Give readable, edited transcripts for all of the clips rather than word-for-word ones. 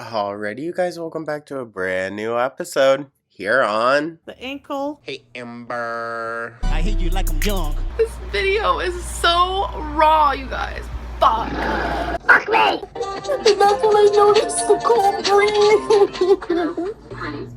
Alrighty, you guys, welcome back to a brand new episode here on The ankle. Hey Amber. I hate you like I'm young. This video is so raw, you guys. Fuck. Fuck me! And that's when I noticed the cold breeze.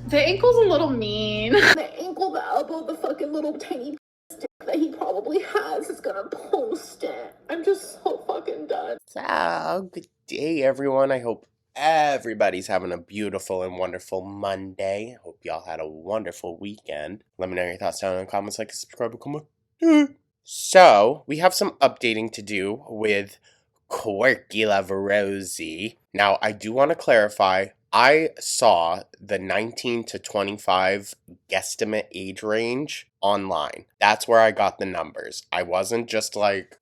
The ankle's a little mean. The ankle, the elbow, the fucking little tiny stick that he probably has is gonna post it. I'm just so fucking done. So, good day, everyone. I hope everybody's having a beautiful and wonderful Monday. Hope y'all had a wonderful weekend. Let me know your thoughts down in the comments, like, subscribe, come on. So, we have some updating to do with Quirky Love Rosie. Now, I do want to clarify, I saw the 19 to 25 guesstimate age range online. That's where I got the numbers. I wasn't just like,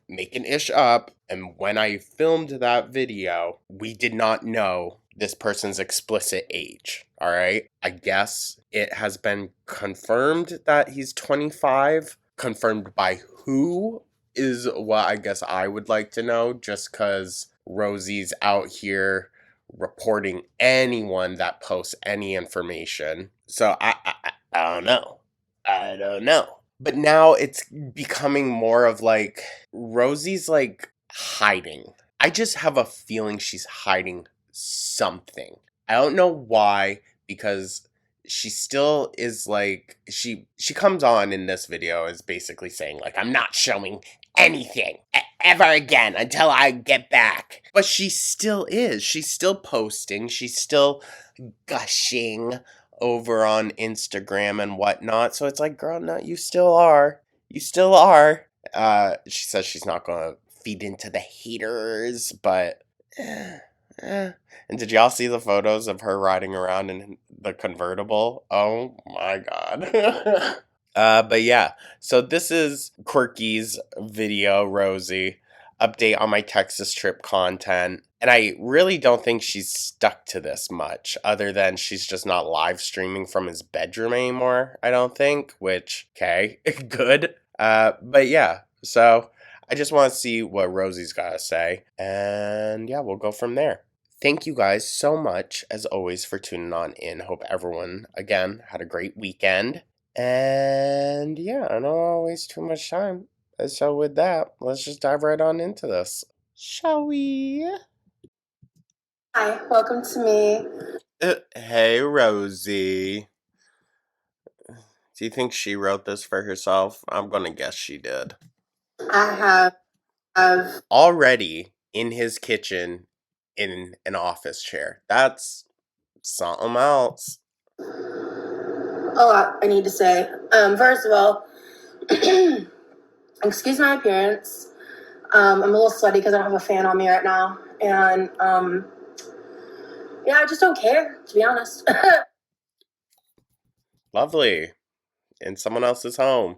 making ish up. And when I filmed that video, we did not know this person's explicit age. All right. I guess it has been confirmed that he's 25. Confirmed by who is what I guess I would like to know, just because Rosie's out here reporting anyone that posts any information. So I don't know. I don't know. But now it's becoming more of like, Rosie's like hiding. I just have a feeling she's hiding something. I don't know why, because she still is like, she comes on in this video as basically saying like, I'm not showing anything ever again until I get back. But she still is. She's still posting. She's still gushing over on Instagram and whatnot. So it's like, girl, no, you still are. You still are. She says she's not going to feed into the haters, but And did y'all see the photos of her riding around in the convertible? Oh my god. But yeah, so this is Quirky's video, Rosie. Update on my Texas trip content. And I really don't think she's stuck to this much, other than she's just not live streaming from his bedroom anymore, I don't think, which, okay, good. But yeah, so I just want to see what Rosie's got to say. And yeah, we'll go from there. Thank you guys so much, as always, for tuning on in. Hope everyone, again, had a great weekend. And yeah, I don't want to waste too much time. So with that, let's just dive right on into this. Shall we? Hi, welcome to me. Hey, Rosie. Do you think she wrote this for herself? I'm gonna guess she did. I have Already in his kitchen in an office chair. That's something else. a lot I need to say. First of all, excuse my appearance. I'm a little sweaty because I don't have a fan on me right now. And yeah, I just don't care, to be honest. Lovely. In someone else's home.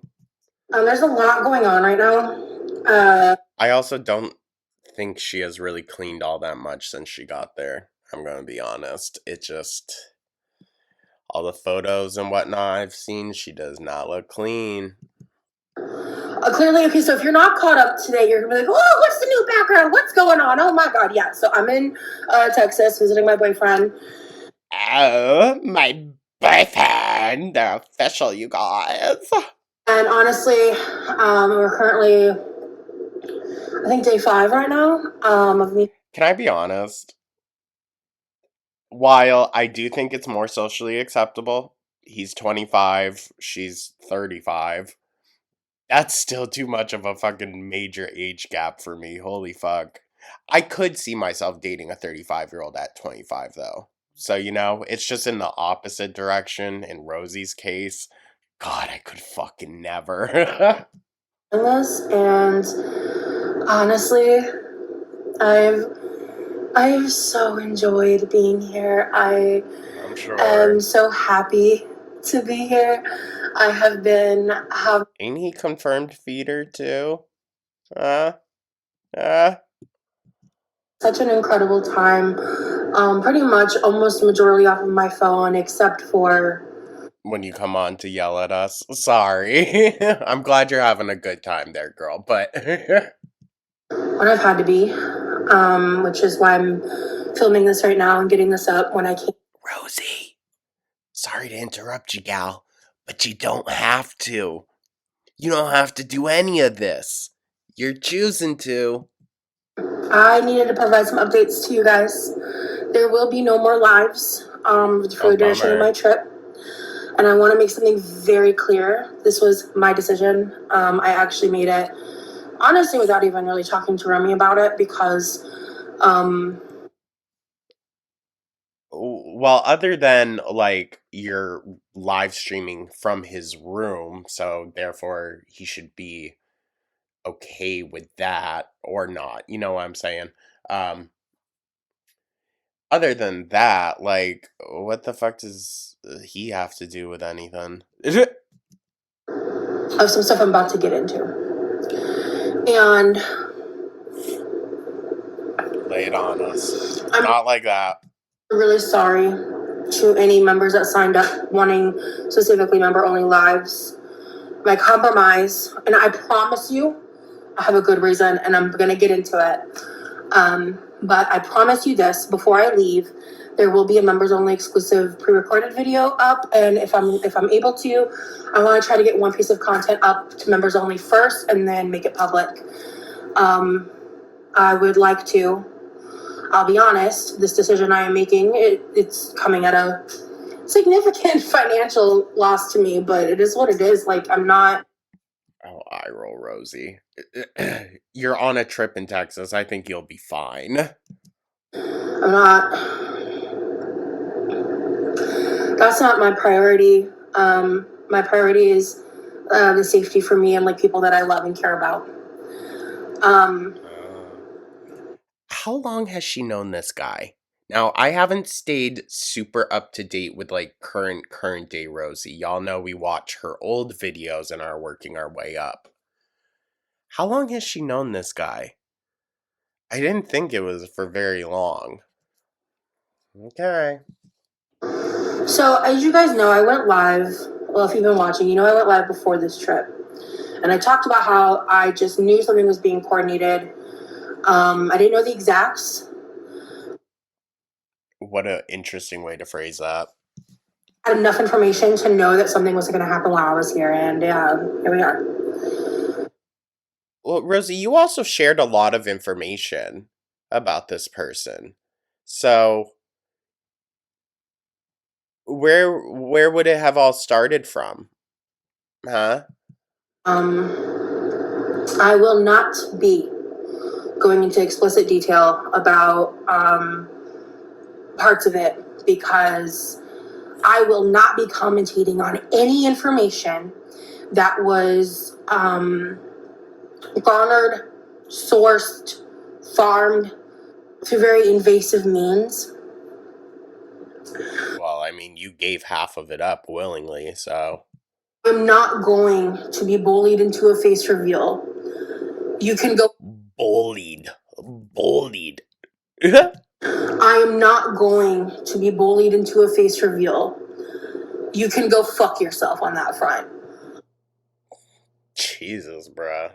There's a lot going on right now. I also don't think she has really cleaned all that much since she got there. I'm gonna be honest. It just, all the photos and whatnot I've seen, she does not look clean. Clearly, okay, so if you're not caught up today, you're gonna be like, oh, what's the new background? What's going on? Oh my god, yeah. So I'm in Texas visiting my boyfriend. Oh, my boyfriend. They're official, you guys. And honestly, we're currently, I think, day 5 right now of me. Can I be honest? While I do think it's more socially acceptable, he's 25, she's 35. That's still too much of a fucking major age gap for me. Holy fuck. I could see myself dating a 35-year-old at 25, though. So, it's just in the opposite direction in Rosie's case. God, I could fucking never. And honestly, I've so enjoyed being here. I'm sure. am so happy to be here. I have been Ain't he confirmed feeder too? such an incredible time. Pretty much almost majority off of my phone, except for when you come on to yell at us. Sorry. I'm glad you're having a good time there, girl, but when I've had to be, which is why I'm filming this right now and getting this up when I can. Rosie, sorry to interrupt you, gal, but you don't have to. You don't have to do any of this. You're choosing to. I needed to provide some updates to you guys. There will be no more lives for the duration of my trip. And I want to make something very clear. This was my decision. I actually made it, honestly, without even really talking to Remy about it because... Well, other than, like, you're live streaming from his room, so therefore he should be okay with that or not. You know what I'm saying? Other than that, like, what the fuck does he have to do with anything? Of some stuff I'm about to get into. And lay it on us. Not like that. I'm really sorry to any members that signed up wanting specifically member-only lives. My compromise, and I promise you, I have a good reason, and I'm going to get into it. But I promise you this, before I leave, there will be a members-only exclusive pre-recorded video up, and if I'm able to, I want to try to get one piece of content up to members only first, and then make it public. I would like to. I'll be honest, this decision I am making, it's coming at a significant financial loss to me, but it is what it is. Like, I'm not... Oh, I roll, Rosie. You're on a trip in Texas. I think you'll be fine. I'm not... That's not my priority. My priority is the safety for me and, like, people that I love and care about. How long has she known this guy? Now, I haven't stayed super up to date with, like, current day Rosie. Y'all know we watch her old videos and are working our way up. How long has she known this guy? I didn't think it was for very long. Okay. So, as you guys know, I went live. Well, if you've been watching, you know I went live before this trip. And I talked about how I just knew something was being coordinated. I didn't know the exacts. What an interesting way to phrase that. I had enough information to know that something was going to happen while I was here, and here we are. Well, Rosie, you also shared a lot of information about this person. So, where would it have all started from? Huh? I will not be going into explicit detail about parts of it because I will not be commentating on any information that was garnered, sourced, farmed through very invasive means. Well, I mean, you gave half of it up willingly, so... I'm not going to be bullied into a face reveal. You can go... Bullied. I am not going to be bullied into a face reveal. You can go fuck yourself on that front. Jesus, bruh.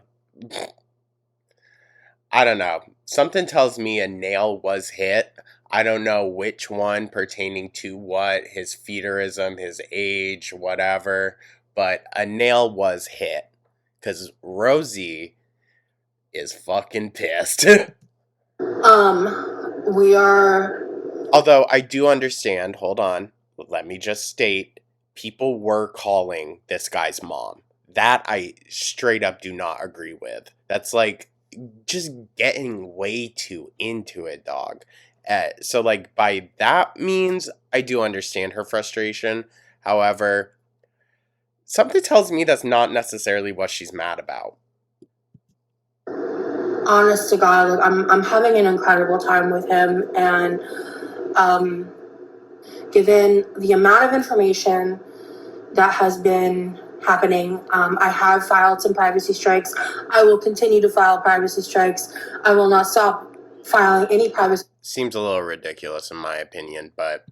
I don't know. Something tells me a nail was hit. I don't know which one pertaining to what, his feederism, his age, whatever, but a nail was hit. Because Rosie is fucking pissed. We are... Although I do understand, hold on, let me just state, people were calling this guy's mom. That I straight up do not agree with. That's like just getting way too into it, dog. So like by that means I do understand her frustration. However, something tells me that's not necessarily what she's mad about. Honest to God, I'm having an incredible time with him, and given the amount of information that has been happening, I have filed some privacy strikes. I will continue to file privacy strikes. I will not stop filing any privacy. Seems a little ridiculous in my opinion, but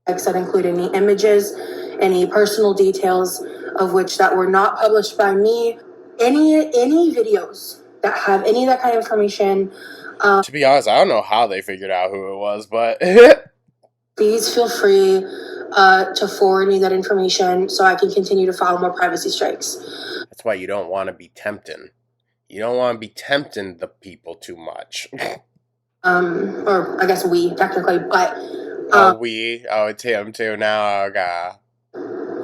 that include any images, any personal details of which that were not published by me, any videos that have any of that kind of information. To be honest, I don't know how they figured out who it was, but please feel free to forward me that information so I can continue to file more privacy strikes. That's why you don't want to be tempting. You don't want to be tempting the people too much. Or I guess we, technically, but... it's him too now, okay.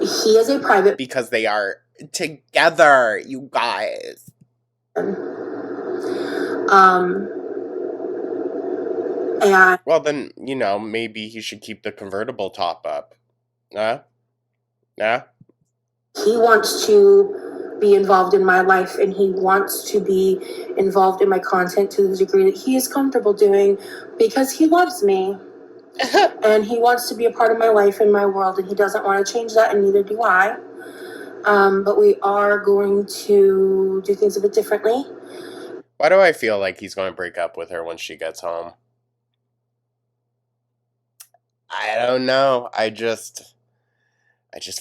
He is a private... Because they are together, you guys. And well, then, maybe he should keep the convertible top up. Yeah? He wants to be involved in my life, and he wants to be involved in my content to the degree that he is comfortable doing, because he loves me. And he wants to be a part of my life and my world, and he doesn't want to change that, and neither do I. But we are going to do things a bit differently. Why do I feel like he's going to break up with her when she gets home? I don't know. I just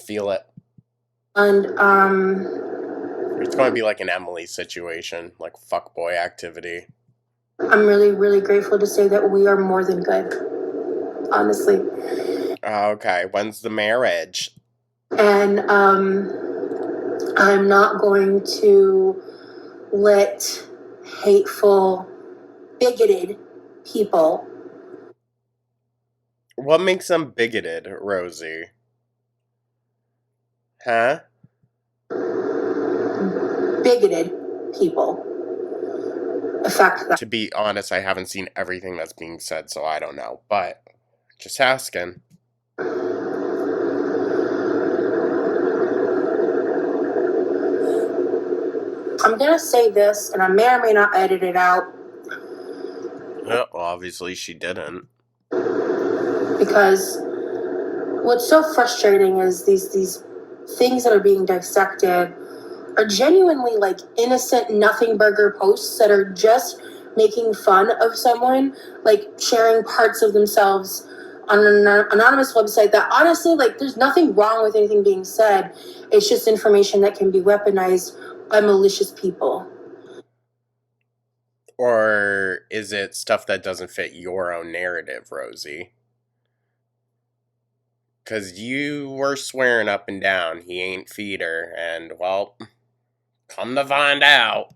feel it. And it's going to be like an Emily situation, like fuckboy activity. I'm really, really grateful to say that we are more than good. Honestly. Okay. When's the marriage? And I'm not going to let hateful, bigoted people... What makes them bigoted, Rosie? Huh? Bigoted people affect that. To be honest, I haven't seen everything that's being said, so I don't know. But just asking. I'm gonna say this, and I may or may not edit it out. Well, obviously she didn't. Because what's so frustrating is these things that are being dissected are genuinely like innocent nothing burger posts that are just making fun of someone, like sharing parts of themselves on an anonymous website that honestly, like, there's nothing wrong with anything being said. It's just information that can be weaponized by malicious people. Or is it stuff that doesn't fit your own narrative, Rosie? Because you were swearing up and down he ain't feeder, and, well, come to find out.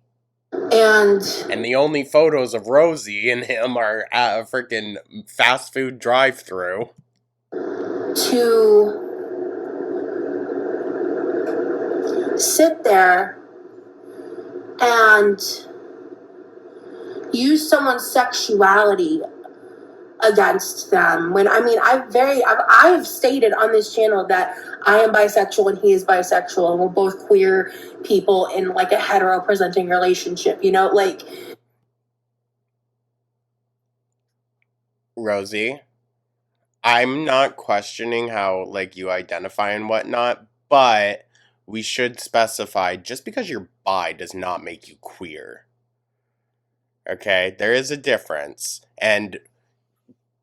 And the only photos of Rosie and him are at a freaking fast food drive-thru. To sit there and use someone's sexuality against them, when I've stated on this channel that I am bisexual and he is bisexual, and we're both queer people in like a hetero presenting relationship, like... Rosie, I'm not questioning how like you identify and whatnot, but we should specify just because you're bi does not make you queer. Okay, there is a difference, and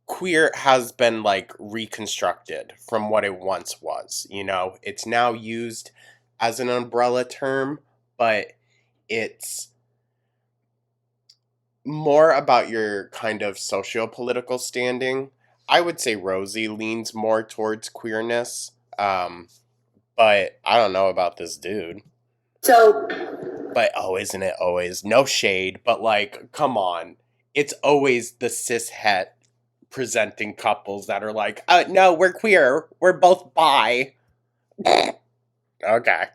queer has been like reconstructed from what it once was. It's now used as an umbrella term, but it's more about your kind of socio-political standing. I would say Rosie leans more towards queerness, but I don't know about this dude. But isn't it always? No shade, but like, come on. It's always the cis-het presenting couples that are like, no, we're queer. We're both bi. Okay.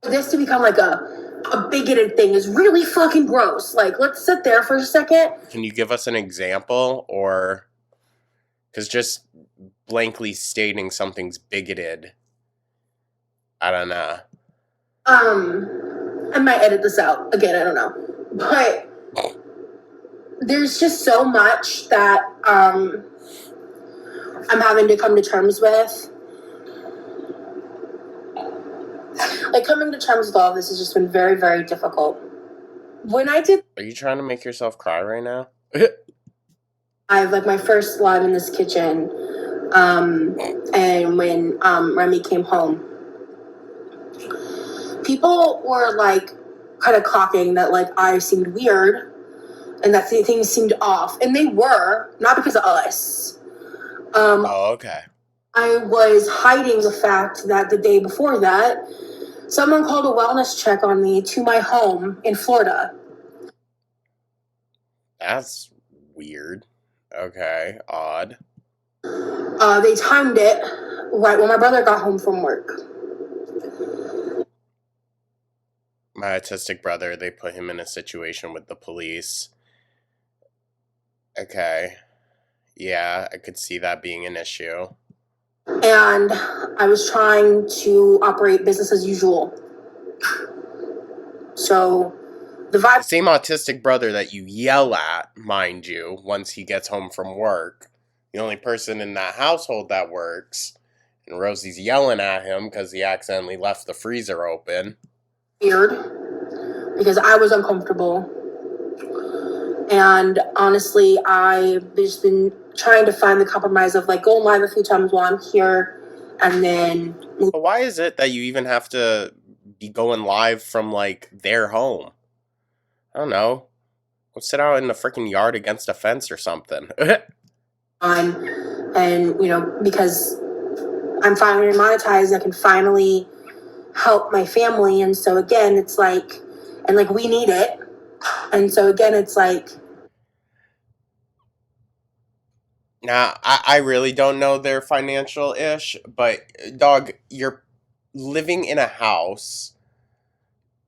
This to become like a bigoted thing is really fucking gross. Like, let's sit there for a second. Can you give us an example? Or... because just blankly stating something's bigoted, I don't know. I might edit this out. Again, I don't know. But there's just so much that I'm having to come to terms with. Like, coming to terms with all of this has just been very, very difficult. Are you trying to make yourself cry right now? I have like my first live in this kitchen, and when Remy came home, people were like kind of clocking that like I seemed weird and that things seemed off, and they were not because of us. Oh, okay. I was hiding the fact that the day before that, someone called a wellness check on me to my home in Florida. That's weird. Okay, odd. They timed it right when my brother got home from work. My autistic brother, they put him in a situation with the police. Okay. Yeah, I could see that being an issue. And I was trying to operate business as usual. So the vibe. The same autistic brother that you yell at, mind you, once he gets home from work. The only person in that household that works. And Rosie's yelling at him because he accidentally left the freezer open. Weird. Because I was uncomfortable. And honestly, I've just been trying to find the compromise of like going live a few times while I'm here and then. But why is it that you even have to be going live from like their home? I don't know. Go sit out in the freaking yard against a fence or something. And you know, because I'm finally monetized, I can finally help my family. And so again, it's like, and like we need it. And so again, it's like. Now, I really don't know their financial ish, but dog, you're living in a house.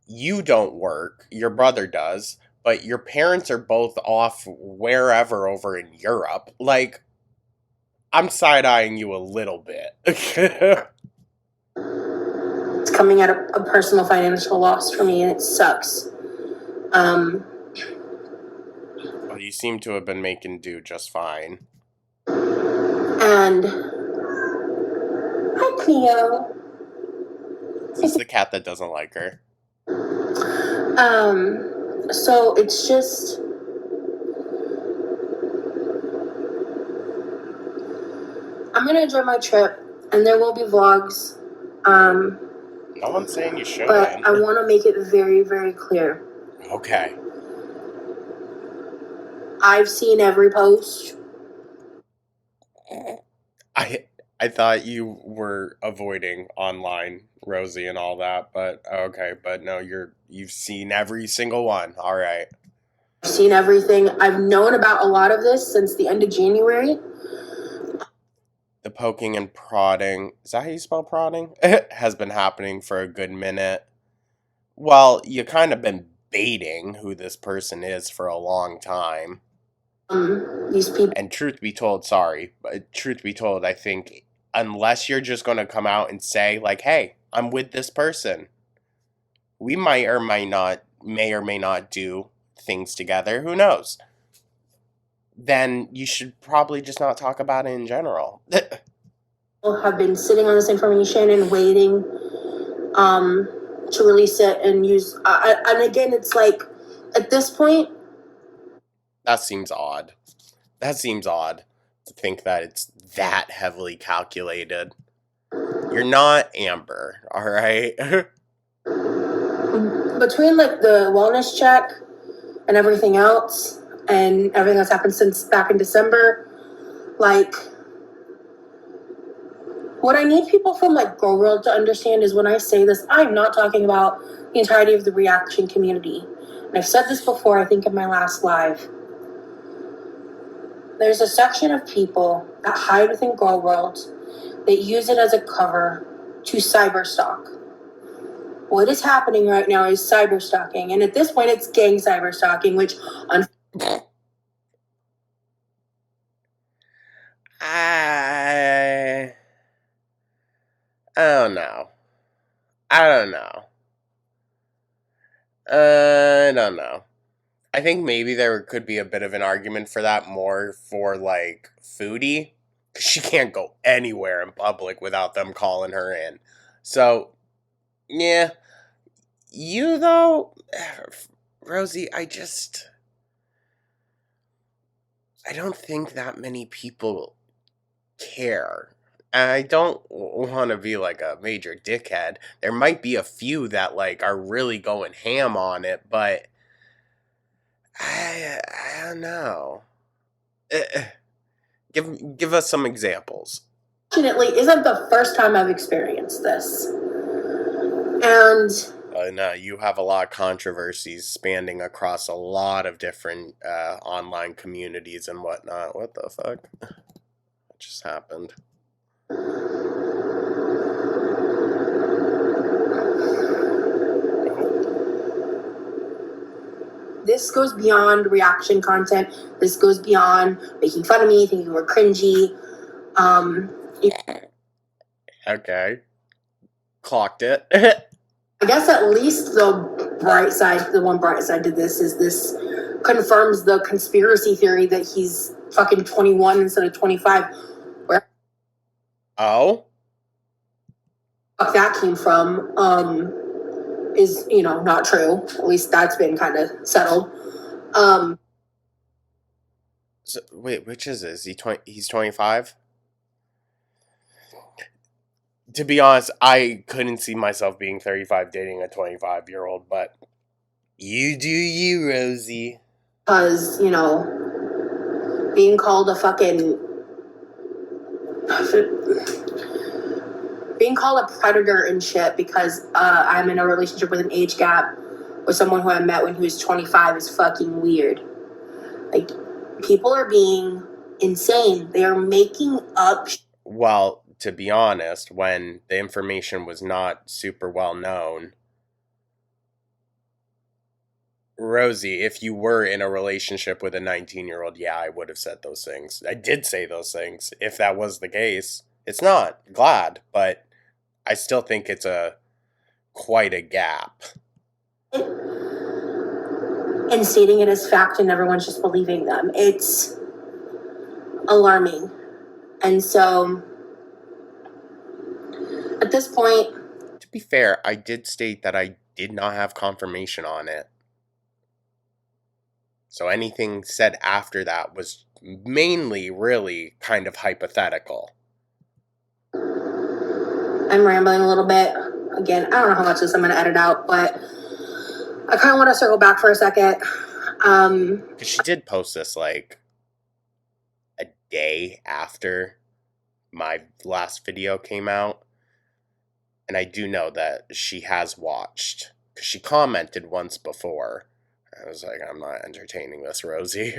You don't work. Your brother does. But your parents are both off wherever over in Europe. Like, I'm side-eyeing you a little bit. It's coming at a personal financial loss for me, and it sucks. Well, you seem to have been making do just fine. And hi, Cleo. This is the cat that doesn't like her. So it's just. I'm gonna enjoy my trip, and there will be vlogs. No one's saying you shouldn't. But I want to make it very, very clear. Okay. I've seen every post. I thought you were avoiding online Rosie and all that, but okay, but no, you've seen every single one. All right. I've seen everything. I've known about a lot of this since the end of January. The poking and prodding, is that how you spell prodding? Has been happening for a good minute. Well, you kind of been baiting who this person is for a long time. These people. And truth be told, sorry, but truth be told, I think unless you're just going to come out and say, like, hey, I'm with this person, we may or may not do things together, who knows, then you should probably just not talk about it in general. Have been sitting on this information and waiting to release it and use. And again, it's like, at this point. That seems odd. That seems odd to think that it's that heavily calculated. You're not Amber, all right? Between like the wellness check and everything else and everything that's happened since back in December, like what I need people from like Girl World to understand is when I say this, I'm not talking about the entirety of the reaction community. And I've said this before, I think in my last live. There's a section of people that hide within Girl World that use it as a cover to cyberstalk. What is happening right now is cyberstalking, and at this point, it's gang cyberstalking, which I don't know. I don't know. I think maybe there could be a bit of an argument for that more for like Foodie, because she can't go anywhere in public without them calling her in. So, yeah. You though, Rosie, I don't think that many people care. I don't want to be like a major dickhead. There might be a few that like are really going ham on it, but I don't know. Give us some examples. Fortunately, isn't the first time I've experienced this. And you have a lot of controversies spanning across a lot of different online communities and whatnot. What the fuck? What just happened? this goes beyond reaction content. This goes beyond making fun of me, thinking we're cringy. Okay. Clocked it. I guess at least the one bright side to this is this confirms the conspiracy theory that he's fucking 21 instead of 25. Where that came from is, not true. At least that's been kind of settled. So, wait, which is this? He's 25? To be honest, I couldn't see myself being 35 dating a 25-year-old, but you do you, Rosie. Because, being called a fucking... being called a predator and shit because I'm in a relationship with an age gap with someone who I met when he was 25 is fucking weird. Like, people are being insane. They are making up... Well, to be honest, when the information was not super well known, Rosie, if you were in a relationship with a 19-year-old, yeah, I would have said those things. I did say those things, if that was the case. It's not. Glad, but I still think it's quite a gap. And stating it as fact and everyone's just believing them. It's alarming. And so, at this point... To be fair, I did state that I did not have confirmation on it. So anything said after that was mainly really kind of hypothetical. I'm rambling a little bit. Again, I don't know how much of this I'm going to edit out, but I kind of want to circle back for a second. Because she did post this like a day after my last video came out. And I do know that she has watched. Because she commented once before. I was like, I'm not entertaining this, Rosie.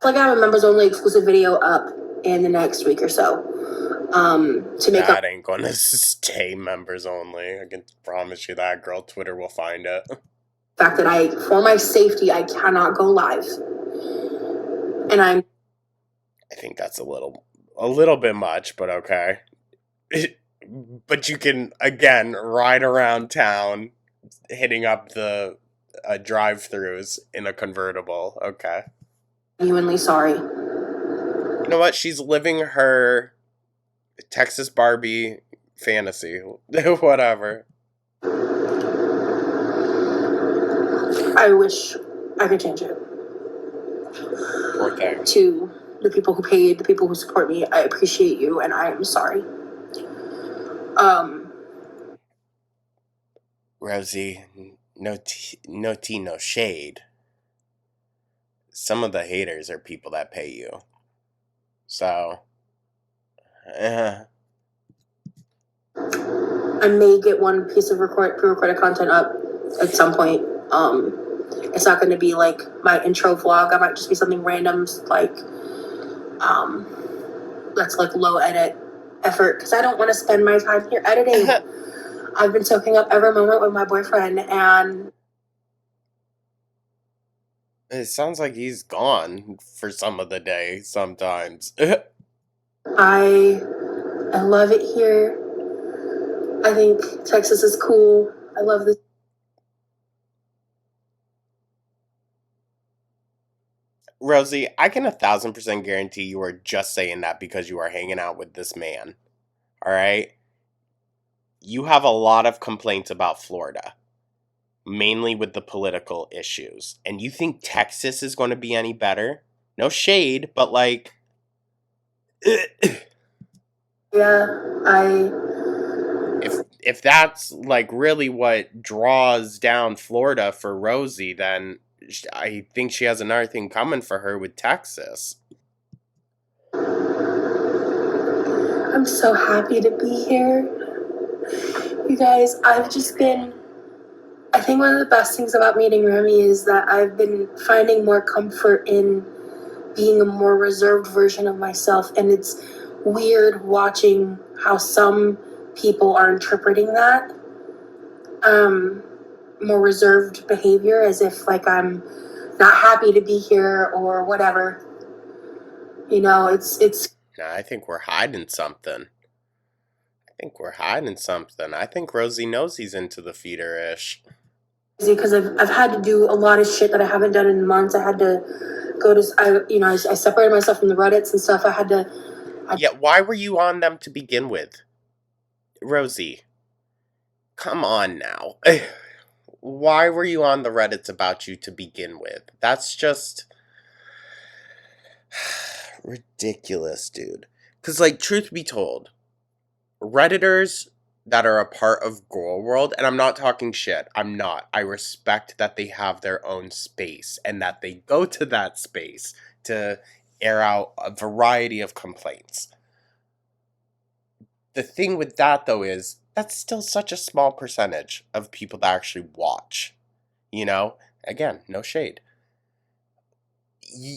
Like, I have a members-only exclusive video up in the next week or so. To make that ain't gonna stay members only. I can promise you that, girl. Twitter will find it. The fact that for my safety, I cannot go live. And I think that's a little bit much, but okay. But you can, again, ride around town, hitting up the drive-thrus in a convertible. Okay. Genuinely sorry. You know what? She's living her Texas Barbie fantasy. Whatever. I wish I could change it. Poor thing. To the people who paid, the people who support me, I appreciate you, and I am sorry. Rosie, no tea, no shade. Some of the haters are people that pay you. So, I may get one piece of pre-recorded content up at some point. It's not going to be like my intro vlog. I might just be something random, like, that's like low edit effort, because I don't want to spend my time here editing. I've been soaking up every moment with my boyfriend, and it sounds like he's gone for some of the day sometimes. I love it here. I think Texas is cool. I love this. Rosie, I can 1,000% guarantee you are just saying that because you are hanging out with this man. Alright? You have a lot of complaints about Florida. Mainly with the political issues. And you think Texas is going to be any better? No shade, but like... Yeah, If that's like really what draws down Florida for Rosie, then I think she has another thing coming for her with Texas. I'm so happy to be here. You guys, I think one of the best things about meeting Remy is that I've been finding more comfort in being a more reserved version of myself. And it's weird watching how some people are interpreting that more reserved behavior as if like I'm not happy to be here or whatever. You know, it's Nah, I think we're hiding something. I think Rosie knows he's into the feeder-ish. because I've had to do a lot of shit that I haven't done in months. I had to go to I separated myself from the Reddits and stuff. Yeah, why were you on them to begin with? Rosie, come on now. Why were you on the Reddits about you to begin with? That's just ridiculous, dude. Because, like, truth be told, Redditors that are a part of Girl World, and I'm not talking shit, I'm not. I respect that they have their own space and that they go to that space to air out a variety of complaints. The thing with that, though, is that's still such a small percentage of people that actually watch. You know? Again, no shade.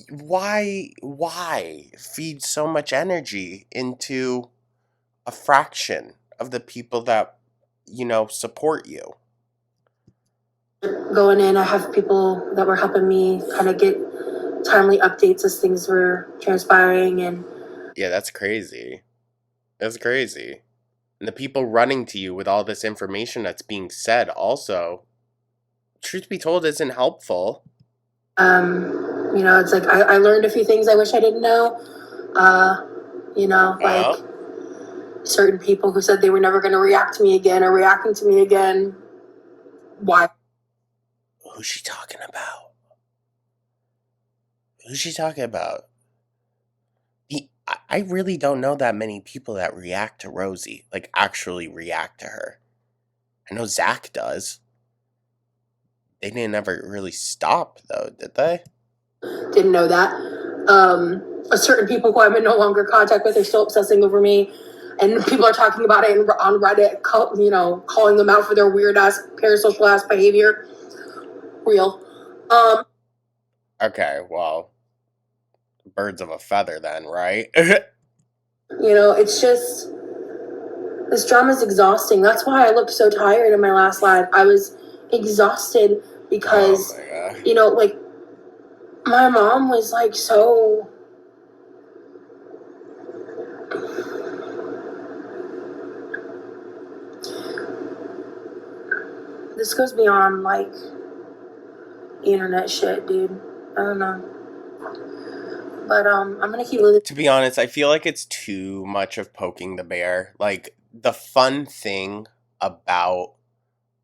Why feed so much energy into a fraction of the people that, support you? Going in, I have people that were helping me kind of get timely updates as things were transpiring. And Yeah, that's crazy. That's crazy. And the people running to you with all this information that's being said also, truth be told, isn't helpful. it's like I learned a few things I wish I didn't know. Like certain people who said they were never going to react to me again are reacting to me again. Why? Who's she talking about? Who's she talking about? I really don't know that many people that react to Rosie, like actually react to her. I know Zach does. They didn't ever really stop, though, did they? Didn't know that. Certain people who I'm in no longer contact with are still obsessing over me. And people are talking about it on Reddit, calling them out for their weird ass, parasocial ass behavior. Real. Okay, well, birds of a feather then, right? It's just, this drama is exhausting. That's why I looked so tired in my last live. I was exhausted because, like, my mom was like so. This goes beyond like internet shit, dude. I don't know. But I'm gonna keep living. To be honest, I feel like it's too much of poking the bear. Like, the fun thing about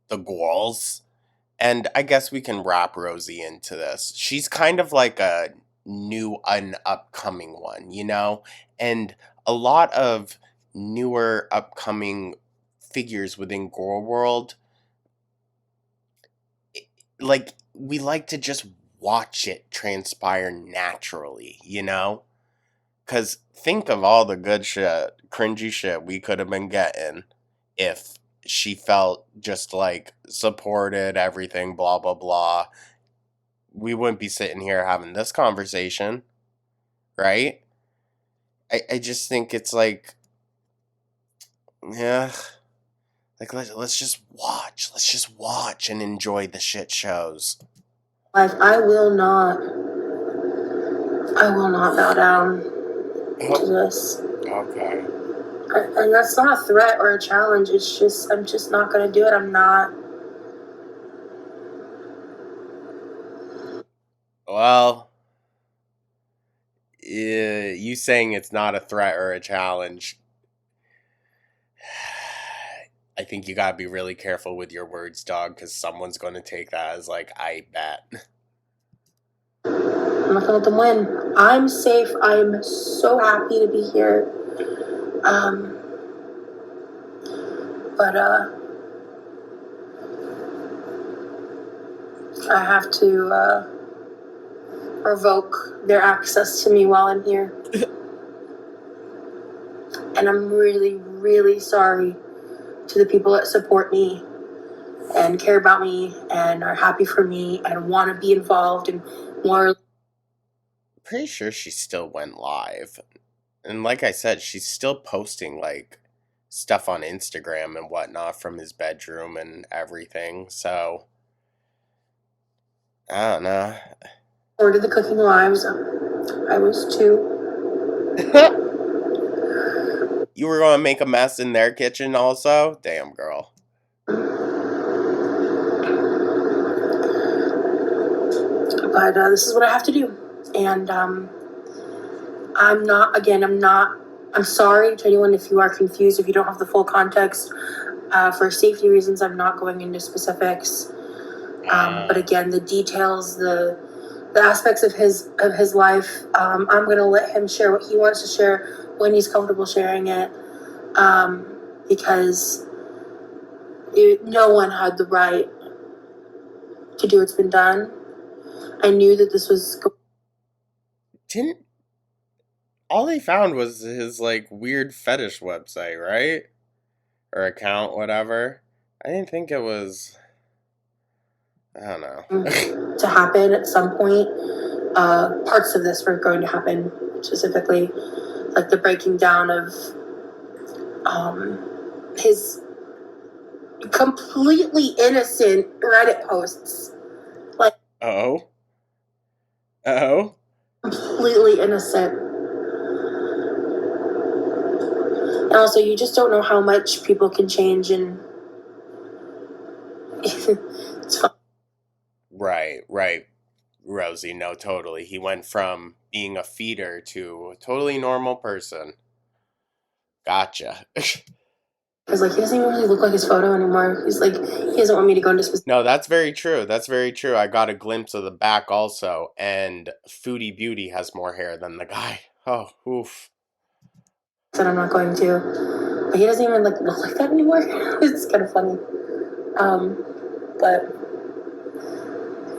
the girls, and I guess we can wrap Rosie into this. She's kind of like a new, an upcoming one, you know? And a lot of newer, upcoming figures within Girl World, like, we like to just watch it transpire naturally, you know? Because think of all the good shit, cringy shit we could have been getting if she felt just like supported, everything, blah, blah, blah. We wouldn't be sitting here having this conversation, right? I just think it's like, yeah, like let's just watch. Let's just watch and enjoy the shit shows. I will not bow down to this. Okay. And that's not a threat or a challenge. It's just, I'm just not gonna do it. I'm not. Well, you saying it's not a threat or a challenge, I think you gotta be really careful with your words, dog, because someone's going to take that as like, I bet. I'm not gonna let them win. I'm safe. I'm so happy to be here. But I have to revoke their access to me while I'm here. And I'm really, really sorry to the people that support me and care about me and are happy for me and want to be involved and more. Pretty sure she still went live. And like I said, she's still posting like stuff on Instagram and whatnot from his bedroom and everything. So I don't know. Ordered the cooking lives. I was too. You were gonna make a mess in their kitchen also? Damn, girl. But this is what I have to do. And I'm sorry to anyone if you are confused, if you don't have the full context. For safety reasons, I'm not going into specifics. But again, the details, the aspects of his life, I'm going to let him share what he wants to share when he's comfortable sharing it. Because no one had the right to do what's been done. I knew that this was. Didn't all they found was his like weird fetish website, right? Or account, whatever. I didn't think it was. I don't know. To happen at some point. Parts of this were going to happen, specifically, like the breaking down of his completely innocent Reddit posts. Like, Oh. completely innocent. And also, you just don't know how much people can change, and it's fun. Right. Rosie, no, totally. He went from being a feeder to a totally normal person. Gotcha. Because like he doesn't even really look like his photo anymore. He's like he doesn't want me to go into specific. No, that's very true. That's very true. I got a glimpse of the back also, and Foodie Beauty has more hair than the guy. Oh, oof. That I'm not going to. But he doesn't even like look like that anymore. It's kind of funny. But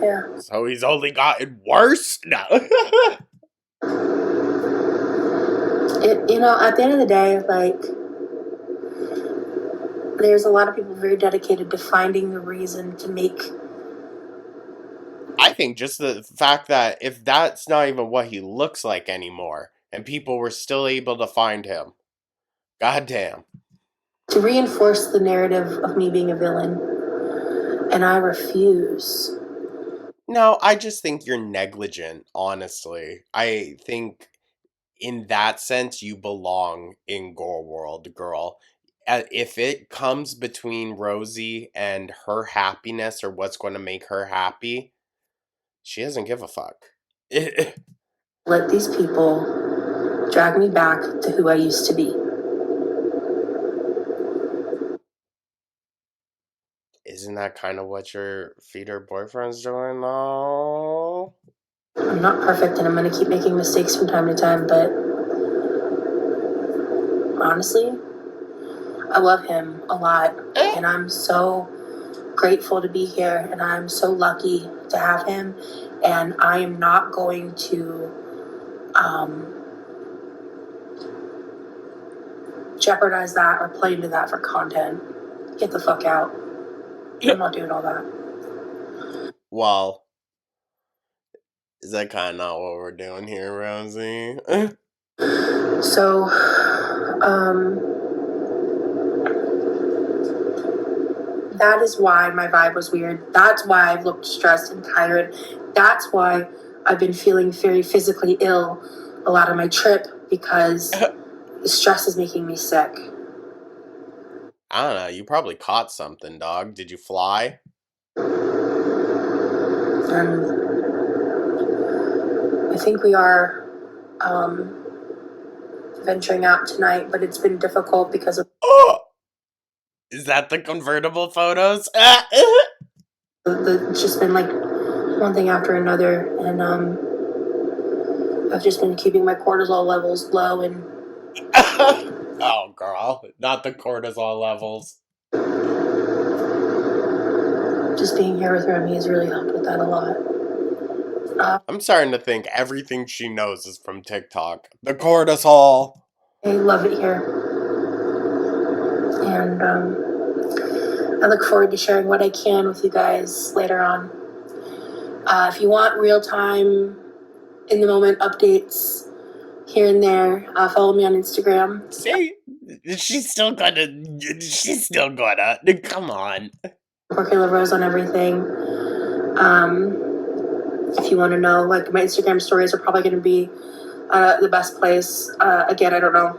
yeah. So he's only gotten worse? No. At the end of the day, like, there's a lot of people very dedicated to finding the reason to make. I think just the fact that if that's not even what he looks like anymore, and people were still able to find him, goddamn. To reinforce the narrative of me being a villain. And I refuse. No, I just think you're negligent, honestly. I think in that sense you belong in Gore World, girl. If it comes between Rosie and her happiness or what's going to make her happy, she doesn't give a fuck. Let these people drag me back to who I used to be. Isn't that kind of what your feeder boyfriend's doing though? I'm not perfect and I'm going to keep making mistakes from time to time, but honestly, I love him a lot. And I'm so grateful to be here and I'm so lucky to have him. And I am not going to jeopardize that or play into that for content. Get the fuck out. I'm not doing all that. Well, is that kind of not what we're doing here, Rosie? So, that is why my vibe was weird. That's why I've looked stressed and tired. That's why I've been feeling very physically ill a lot of my trip because the stress is making me sick. I don't know. You probably caught something, dog. Did you fly? I think we are venturing out tonight, but it's been difficult because of. Oh! Is that the convertible photos? It's just been like one thing after another, and I've just been keeping my cortisol levels low and. Oh, girl. Not the cortisol levels. just being here with Remy has really helped with that a lot. I'm starting to think everything she knows is from TikTok. The cortisol. I love it here. And I look forward to sharing what I can with you guys later on. If you want real-time, in-the-moment updates here and there, follow me on Instagram. See? She's still gonna. Come on. Porcula Rose on everything. If you want to know, like, my Instagram stories are probably going to be the best place. Again, I don't know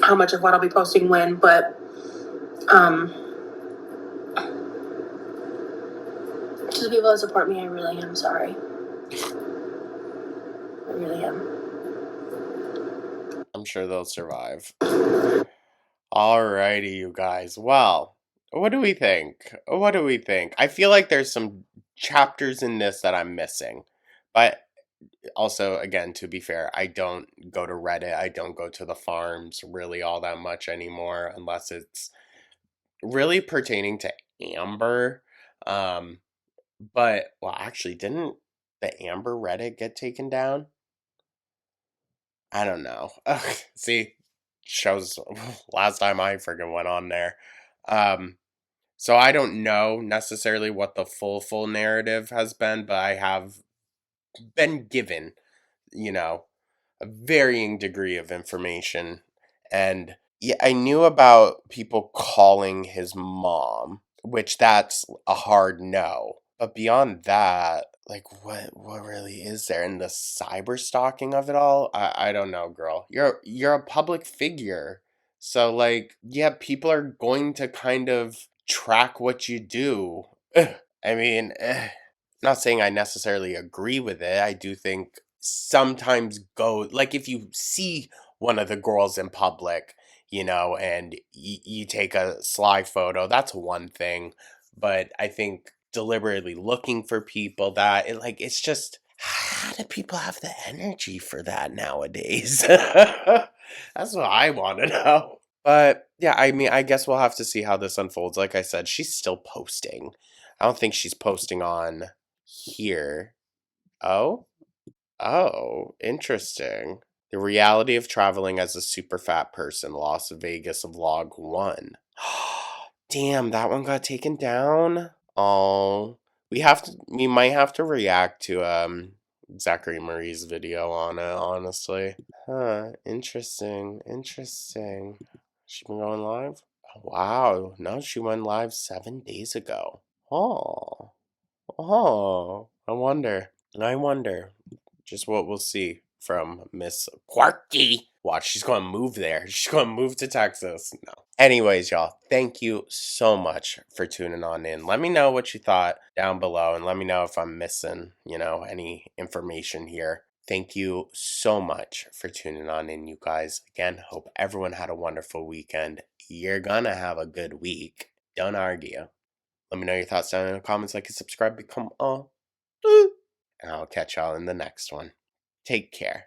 how much of what I'll be posting when, but to the people that support me, I really am sorry. I really am. I'm sure they'll survive. Alrighty, you guys. Well, what do we think? What do we think? I feel like there's some chapters in this that I'm missing. But also, again, to be fair, I don't go to Reddit. I don't go to the farms really all that much anymore unless it's really pertaining to Amber. But, well, actually, didn't the Amber Reddit get taken down? I don't know. See, shows last time I freaking went on there. So I don't know necessarily what the full narrative has been, but I have been given, a varying degree of information. And yeah, I knew about people calling his mom, which that's a hard no. But beyond that, like what really is there in the cyber stalking of it all? I don't know, girl. You're a public figure. So like, yeah, people are going to kind of track what you do. I mean, not saying I necessarily agree with it. I do think sometimes like if you see one of the girls in public, and you take a sly photo, that's one thing. But I think deliberately looking for people it's just, how do people have the energy for that nowadays? That's what I want to know. But yeah, I mean, I guess we'll have to see how this unfolds. Like I said, she's still posting. I don't think she's posting on here. Oh? Oh, interesting. The reality of traveling as a super fat person, Las Vegas vlog 1. Damn, that one got taken down. Oh, we might have to react to Zachary Marie's video on it, honestly. Huh, interesting. She been going live? Oh, wow, no, she went live 7 days ago. Oh, I wonder just what we'll see from Miss Quirky. Watch, she's gonna move there. She's gonna move to Texas. No. Anyways, y'all, thank you so much for tuning on in. Let me know what you thought down below, and let me know if I'm missing, any information here. Thank you so much for tuning on in, you guys. Again, hope everyone had a wonderful weekend. You're gonna have a good week. Don't argue. Let me know your thoughts down in the comments. Like and subscribe. Become and I'll catch y'all in the next one. Take care.